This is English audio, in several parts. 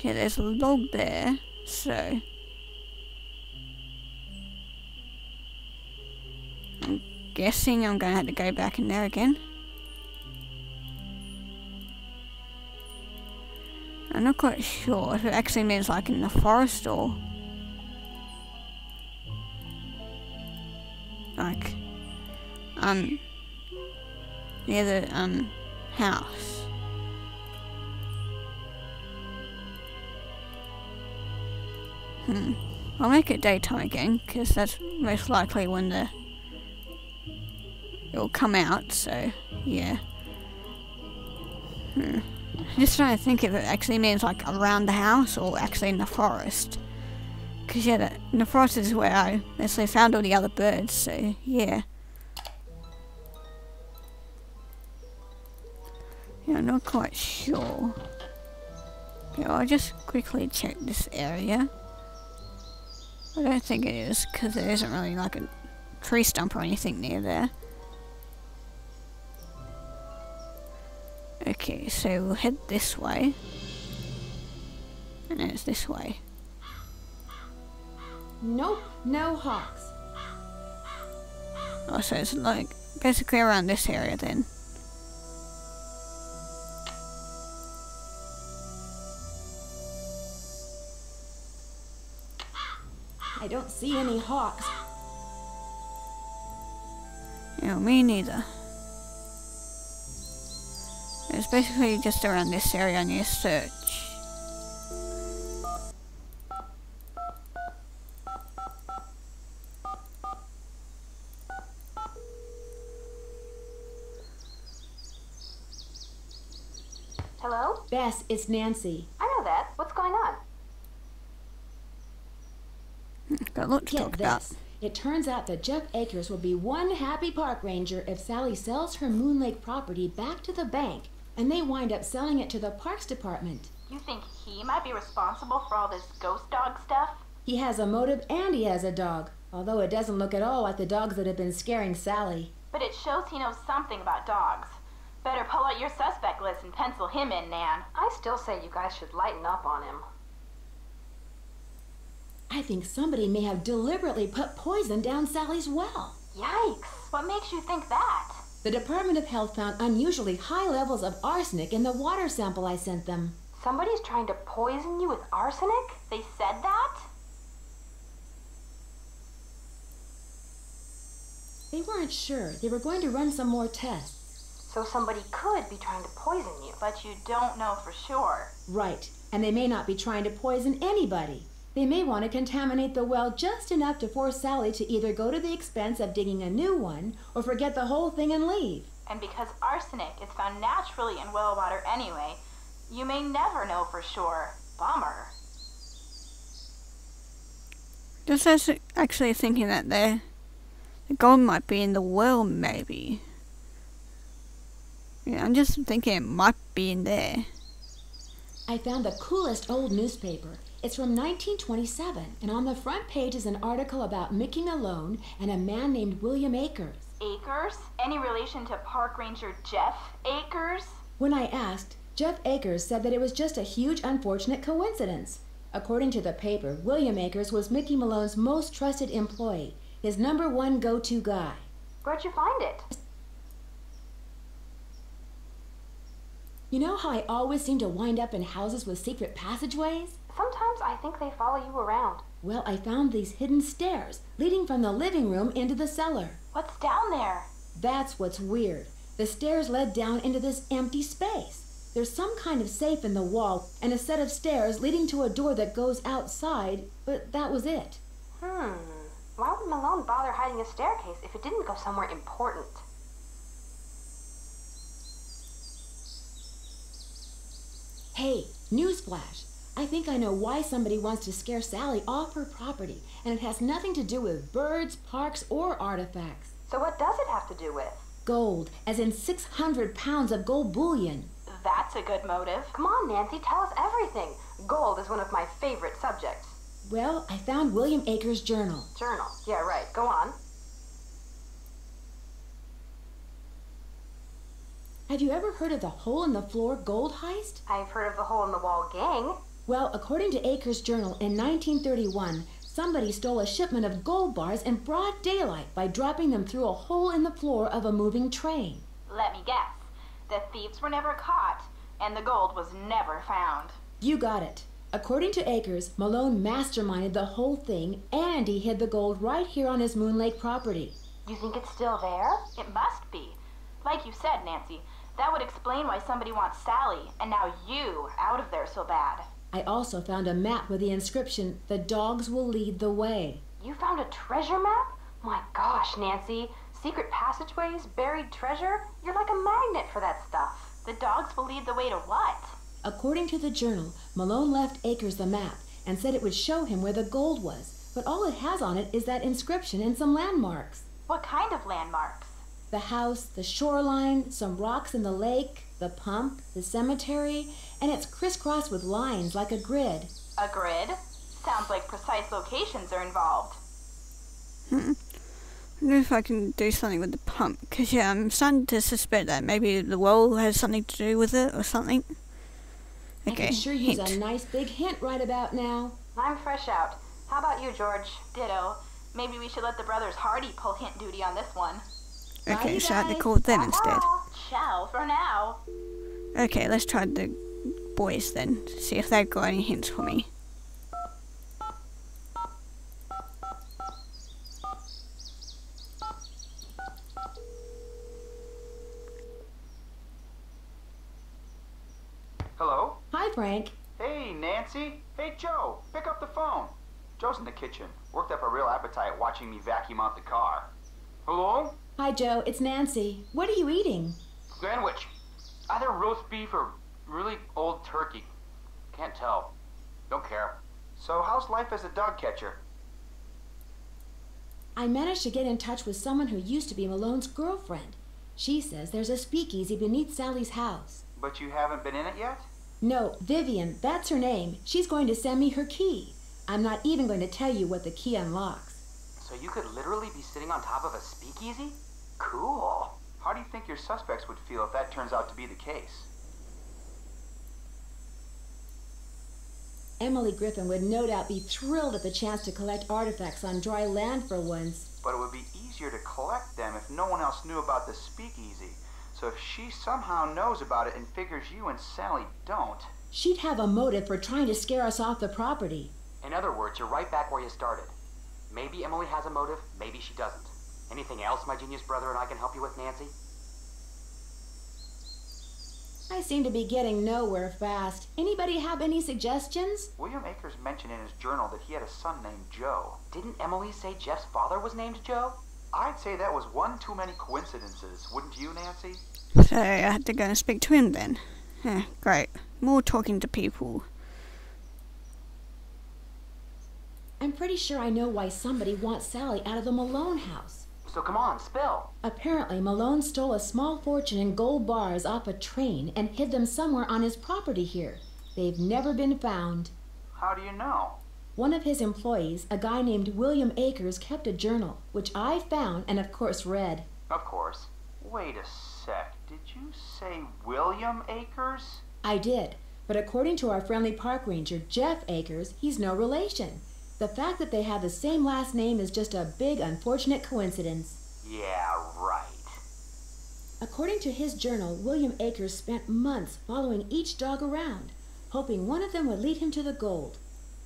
Yeah, there's a log there, so I'm guessing I'm gonna have to go back in there again. I'm not quite sure if it actually means like in the forest or like near the house. I'll make it daytime again because that's most likely when it'll come out, so yeah. Just trying to think if it actually means like around the house or actually in the forest. Because yeah, in the forest is where I basically found all the other birds, so yeah. Yeah, I'm not quite sure. Okay, I'll just quickly check this area. I don't think it is, because there isn't really like a tree stump or anything near there. Okay, so we'll head this way. And then it's this way. Nope, no hawks. Oh, so it's like basically around this area then. I don't see any hawks. Yeah, me neither. It's basically just around this area on your search. Hello? Bess, it's Nancy. I know that. What's going on? Got a lot to Get talk about. this. It turns out that Jeff Akers will be one happy park ranger if Sally sells her Moon Lake property back to the bank and they wind up selling it to the Parks Department. You think he might be responsible for all this ghost dog stuff? He has a motive and he has a dog, although it doesn't look at all like the dogs that have been scaring Sally. But it shows he knows something about dogs. Better pull out your suspect list and pencil him in, Nan. I still say you guys should lighten up on him. I think somebody may have deliberately put poison down Sally's well. Yikes! What makes you think that? The Department of Health found unusually high levels of arsenic in the water sample I sent them. Somebody's trying to poison you with arsenic? They said that? They weren't sure. They were going to run some more tests. So somebody could be trying to poison you. But you don't know for sure. Right. And they may not be trying to poison anybody. They may want to contaminate the well just enough to force Sally to either go to the expense of digging a new one or forget the whole thing and leave. And because arsenic is found naturally in well water anyway, you may never know for sure. Bummer. Just actually thinking that the gold might be in the well, maybe. Yeah, I'm just thinking it might be in there. I found the coolest old newspaper. It's from 1927, and on the front page is an article about Mickey Malone and a man named William Akers. Akers? Any relation to Park Ranger Jeff Akers? When I asked, Jeff Akers said that it was just a huge unfortunate coincidence. According to the paper, William Akers was Mickey Malone's most trusted employee, his #1 go-to guy. Where'd you find it? You know how I always seem to wind up in houses with secret passageways? Sometimes I think they follow you around. Well, I found these hidden stairs leading from the living room into the cellar. What's down there? That's what's weird. The stairs led down into this empty space. There's some kind of safe in the wall and a set of stairs leading to a door that goes outside, but that was it. Why would Malone bother hiding a staircase if it didn't go somewhere important? Hey, newsflash. I think I know why somebody wants to scare Sally off her property, and it has nothing to do with birds, parks, or artifacts. So what does it have to do with? Gold, as in 600 pounds of gold bullion. That's a good motive. Come on, Nancy, tell us everything. Gold is one of my favorite subjects. Well, I found William Akers' journal. Journal. Yeah, right. Go on. Have you ever heard of the hole-in-the-floor gold heist? I've heard of the Hole in the Wall gang. Well, according to Akers' journal, in 1931, somebody stole a shipment of gold bars in broad daylight by dropping them through a hole in the floor of a moving train. Let me guess. The thieves were never caught, and the gold was never found. You got it. According to Akers, Malone masterminded the whole thing, and he hid the gold right here on his Moon Lake property. You think it's still there? It must be. Like you said, Nancy, that would explain why somebody wants Sally, and now you out of there so bad. I also found a map with the inscription, "The dogs will lead the way." You found a treasure map? My gosh, Nancy. Secret passageways, buried treasure? You're like a magnet for that stuff. The dogs will lead the way to what? According to the journal, Malone left Akers the map and said it would show him where the gold was, but all it has on it is that inscription and some landmarks. What kind of landmarks? The house, the shoreline, some rocks in the lake, the pump, the cemetery, and it's crisscrossed with lines like a grid. A grid? Sounds like precise locations are involved. I wonder if I can do something with the pump, because yeah, I'm starting to suspect that maybe the wall has something to do with it or something. Okay, I can sure use hint. a nice big hint right about now. I'm fresh out. How about you, George? Ditto. Maybe we should let the brothers Hardy pull hint duty on this one. Okay, Bye, so I have to guys. call them instead. Ciao for now. Okay, let's try the boys then, see if they've got any hints for me. Hello? Hi, Frank. Hey, Nancy. Hey, Joe. Pick up the phone. Joe's in the kitchen. Worked up a real appetite watching me vacuum out the car. Hello? Hi, Joe. It's Nancy. What are you eating? Sandwich. Either roast beef or really old turkey. Can't tell. Don't care. So how's life as a dog catcher? I managed to get in touch with someone who used to be Malone's girlfriend. She says there's a speakeasy beneath Sally's house. But you haven't been in it yet? No, Vivian, that's her name. She's going to send me her key. I'm not even going to tell you what the key unlocks. So you could literally be sitting on top of a speakeasy? Cool. How do you think your suspects would feel if that turns out to be the case? Emily Griffin would no doubt be thrilled at the chance to collect artifacts on dry land for once. But it would be easier to collect them if no one else knew about the speakeasy. So if she somehow knows about it and figures you and Sally don't... She'd have a motive for trying to scare us off the property. In other words, you're right back where you started. Maybe Emily has a motive, maybe she doesn't. Anything else my genius brother and I can help you with, Nancy? I seem to be getting nowhere fast. Anybody have any suggestions? William Akers mentioned in his journal that he had a son named Joe. Didn't Emily say Jeff's father was named Joe? I'd say that was one too many coincidences, wouldn't you, Nancy? So I had to go and speak to him then. Yeah, great. More talking to people. I'm pretty sure I know why somebody wants Sally out of the Malone house. So come on, spill. Apparently, Malone stole a small fortune in gold bars off a train and hid them somewhere on his property here. They've never been found. How do you know? One of his employees, a guy named William Akers, kept a journal, which I found and of course read. Of course. Wait a sec. Did you say William Akers? I did, but according to our friendly park ranger, Jeff Akers, he's no relation. The fact that they have the same last name is just a big unfortunate coincidence. Yeah, right. According to his journal, William Akers spent months following each dog around, hoping one of them would lead him to the gold.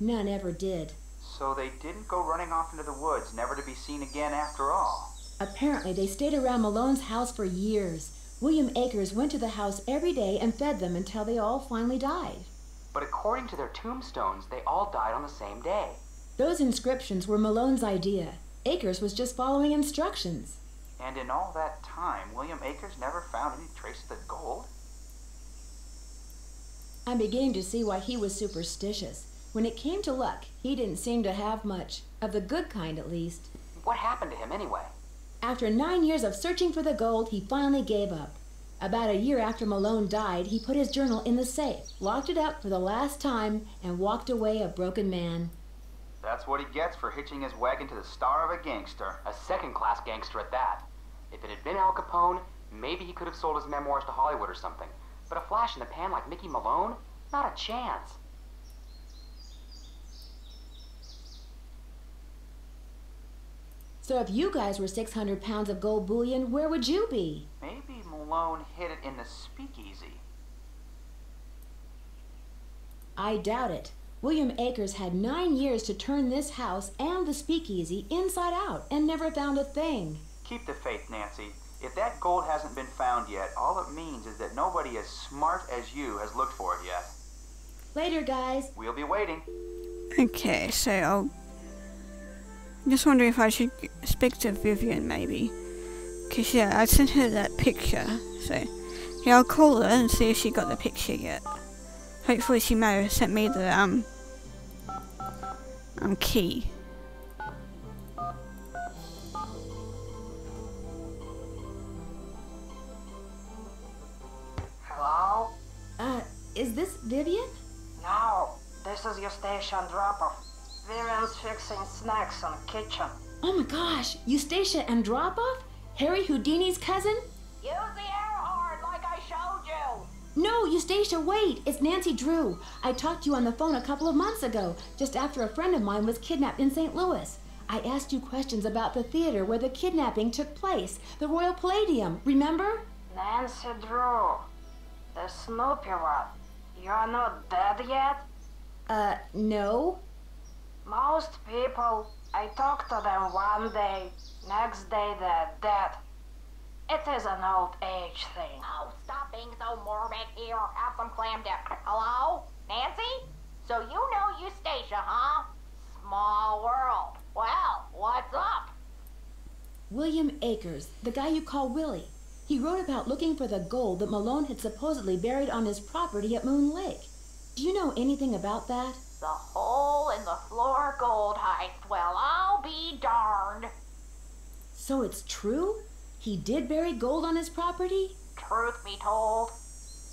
None ever did. So they didn't go running off into the woods, never to be seen again after all. Apparently, they stayed around Malone's house for years. William Akers went to the house every day and fed them until they all finally died. But according to their tombstones, they all died on the same day. Those inscriptions were Malone's idea. Akers was just following instructions. And in all that time, William Akers never found any trace of the gold? I'm beginning to see why he was superstitious. When it came to luck, he didn't seem to have much. Of the good kind, at least. What happened to him anyway? After 9 years of searching for the gold, he finally gave up. About a year after Malone died, he put his journal in the safe, locked it up for the last time, and walked away a broken man. That's what he gets for hitching his wagon to the star of a gangster. A second-class gangster at that. If it had been Al Capone, maybe he could have sold his memoirs to Hollywood or something. But a flash in the pan like Mickey Malone? Not a chance. So if you guys were 600 pounds of gold bullion, where would you be? Maybe Malone hid it in the speakeasy. I doubt it. William Akers had 9 years to turn this house and the speakeasy inside out and never found a thing. Keep the faith, Nancy. If that gold hasn't been found yet, all it means is that nobody as smart as you has looked for it yet. Later, guys. We'll be waiting. Okay, so I'm just wondering if I should speak to Vivian maybe. Because yeah, I sent her that picture. So yeah, I'll call her and see if she got the picture yet. Hopefully she may have sent me the key. Hello? Is this Vivian? No, this is your station drop-off. Vivian's fixing snacks in the kitchen. Oh my gosh, Eustacia Andropov? Harry Houdini's cousin? Use the air horn like I showed you. No, Eustacia, wait! It's Nancy Drew. I talked to you on the phone a couple of months ago, just after a friend of mine was kidnapped in St. Louis. I asked you questions about the theater where the kidnapping took place, the Royal Palladium, remember? Nancy Drew, the Snoopy one. You're not dead yet? No. Most people, I talk to them one day, next day they're dead. It is an old age thing. Oh, stop being so morbid here. Have some clam dip. Hello? Nancy? So you know Eustacia, huh? Small world. Well, what's up? William Akers, the guy you call Willie. He wrote about looking for the gold that Malone had supposedly buried on his property at Moon Lake. Do you know anything about that? The hole in the floor gold heist. Well, I'll be darned. So it's true? He did bury gold on his property? Truth be told,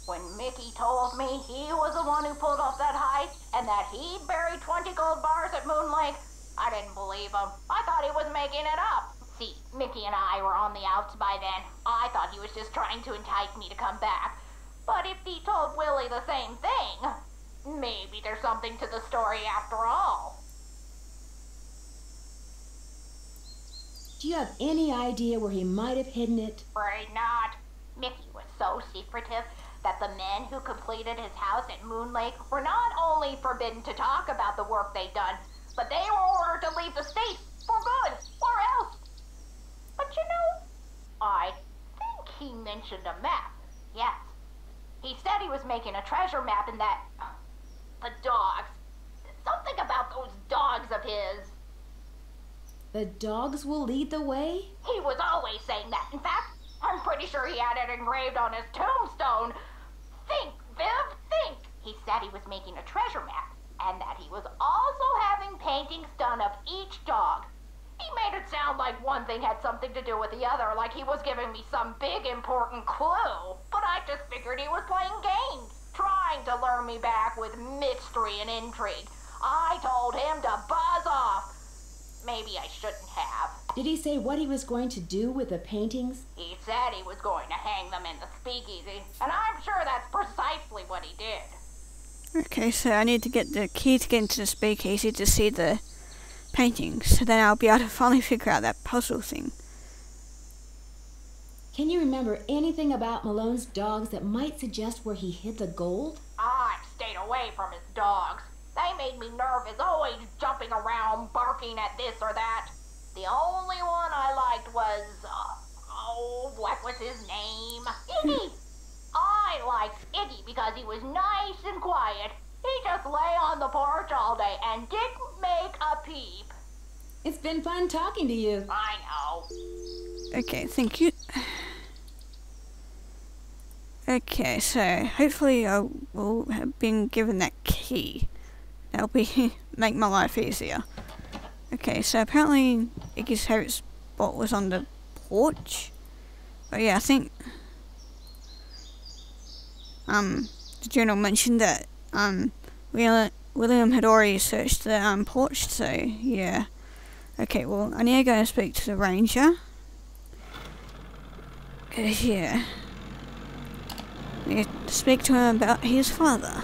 when Mickey told me he was the one who pulled off that heist and that he'd buried 20 gold bars at Moon Lake, I didn't believe him. I thought he was making it up. See, Mickey and I were on the outs by then. I thought he was just trying to entice me to come back. But if he told Willie the same thing, maybe there's something to the story after all. Do you have any idea where he might have hidden it? Afraid not. Mickey was so secretive that the men who completed his house at Moon Lake were not only forbidden to talk about the work they'd done, but they were ordered to leave the state for good, or else. But you know, I think he mentioned a map. Yes. He said he was making a treasure map and that... the dogs. Something about those dogs of his. The dogs will lead the way? He was always saying that. In fact, I'm pretty sure he had it engraved on his tombstone. Think, Viv, think. He said he was making a treasure map and that he was also having paintings done of each dog. He made it sound like one thing had something to do with the other, like he was giving me some big important clue. But I just figured he was playing games, trying to lure me back with mystery and intrigue. I told him to buzz off. Maybe I shouldn't have. Did he say what he was going to do with the paintings? He said he was going to hang them in the speakeasy, and I'm sure that's precisely what he did. Okay, so I need to get the key to get into the speakeasy to see the paintings, so then I'll be able to finally figure out that puzzle thing. Can you remember anything about Malone's dogs that might suggest where he hid the gold? I've stayed away from his dogs. They made me nervous, always jumping around, barking at this or that. The only one I liked was, what was his name? Iggy! I liked Iggy because he was nice and quiet. He just lay on the porch all day and didn't make a peep. It's been fun talking to you. I know. Okay, thank you. Okay, so hopefully I will have been given that key. That'll be make my life easier. Okay, so apparently Iggy's favorite spot was on the porch. But yeah, I think the journal mentioned that William had already searched the porch, so yeah. Okay, well I need to go and speak to the ranger. Yeah. I need to speak to him about his father.